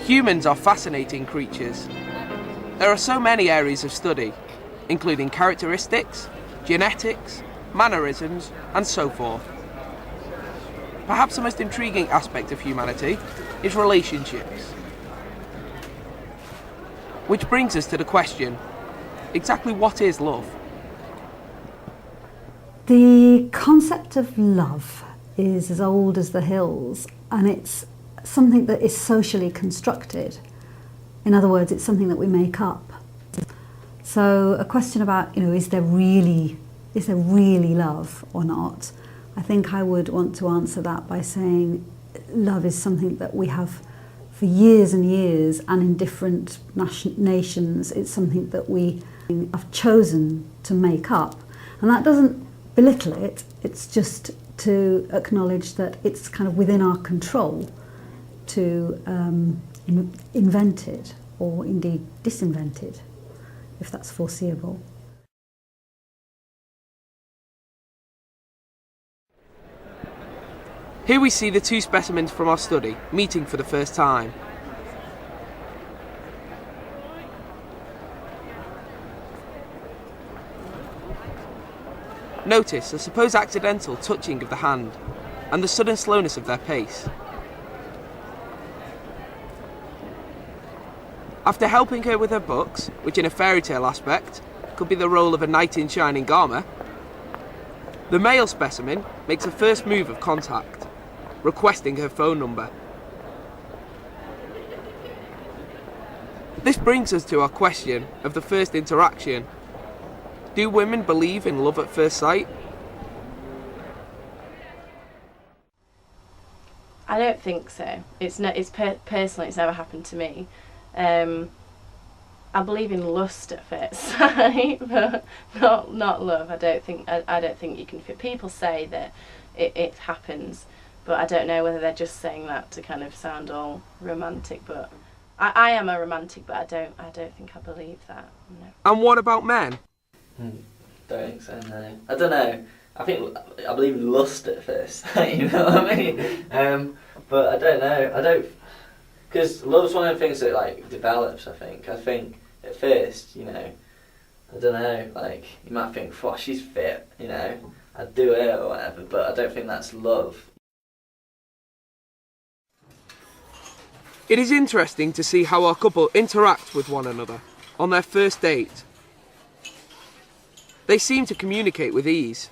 Humans are fascinating creatures. There are so many areas of study, including characteristics, genetics, mannerisms, and so forth. Perhaps the most intriguing aspect of humanity is relationships. Which brings us to the question, exactly what is love? The concept of love is as old as the hills, and it's something that is socially constructed. In other words, it's something that we make up. So a question about, is there really love or not? I think I would want to answer that by saying love is something that we have for years and years, and in different nations, it's something that we have chosen to make up. And that doesn't belittle it, it's just to acknowledge that it's kind of within our control to invent it, or indeed disinvent it, if that's foreseeable. Here we see the two specimens from our study meeting for the first time. Notice the supposed accidental touching of the hand and the sudden slowness of their pace. After helping her with her books, which in a fairy tale aspect could be the role of a knight in shining armour, the male specimen makes a first move of contact, requesting her phone number. This brings us to our question of the first interaction. Do women believe in love at first sight? I don't think so. Personally, it's never happened to me. I believe in lust at first sight, but not love. I don't think you can. People say that it happens, but I don't know whether they're just saying that to kind of sound all romantic. But I am a romantic, but I don't think I believe that. No. And what about men? Don't think so, no. I don't know. I believe in lust at first. You know what I mean? But I don't know. Because love's one of the things that develops. I think at first, I don't know. You might think, she's fit. I'd do it or whatever. But I don't think that's love. It is interesting to see how our couple interact with one another on their first date. They seem to communicate with ease.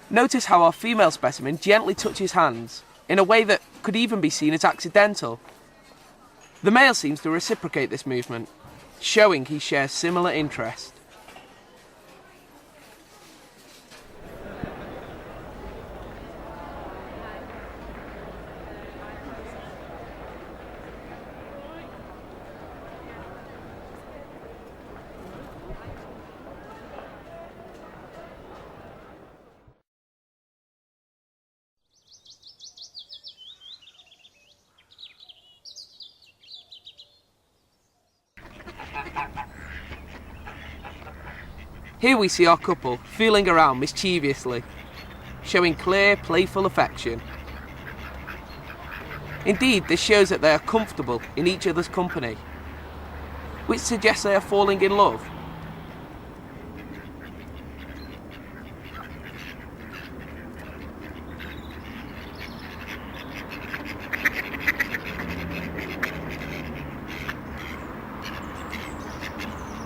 Notice how our female specimen gently touches hands, in a way that could even be seen as accidental. The male seems to reciprocate this movement, showing he shares similar interest. Here we see our couple fooling around mischievously, showing clear, playful affection. Indeed, this shows that they are comfortable in each other's company, which suggests they are falling in love.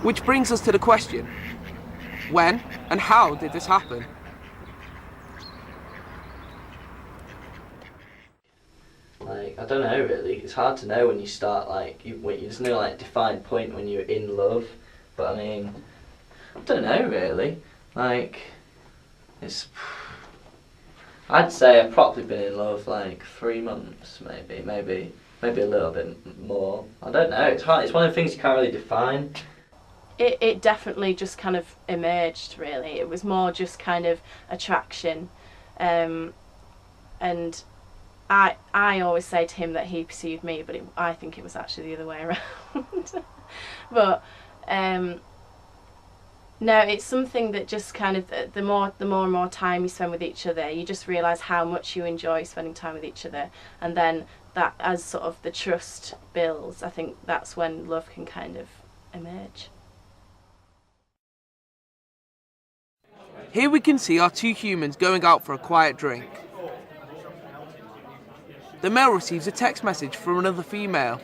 Which brings us to the question, when and how did this happen? I don't know really. It's hard to know when you start. There's no defined point when you're in love. But I don't know really. I'd say I've probably been in love 3 months, maybe a little bit more. I don't know. It's hard. It's one of the things you can't really define. It definitely just kind of emerged, really. It was more just kind of attraction. And I always say to him that he pursued me, but I think it was actually the other way around. But No, it's something that just kind of the more and more time you spend with each other, you just realise how much you enjoy spending time with each other, and then that as sort of the trust builds, I think that's when love can kind of emerge. Here we can see our two humans going out for a quiet drink. The male receives a text message from another female.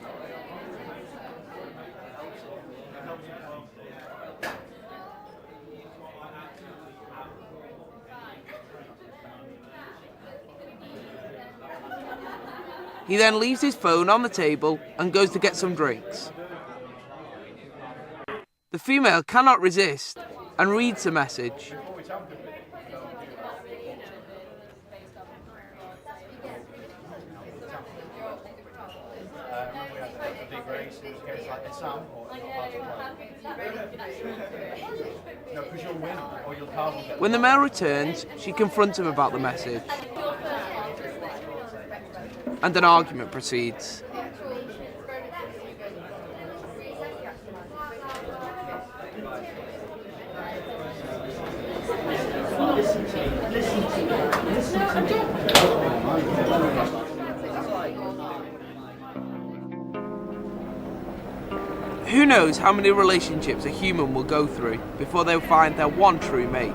He then leaves his phone on the table and goes to get some drinks. The female cannot resist and reads the message. When the male returns, she confronts him about the message, and an argument proceeds. Who knows how many relationships a human will go through before they'll find their one true mate?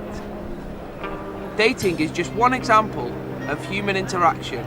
Dating is just one example of human interaction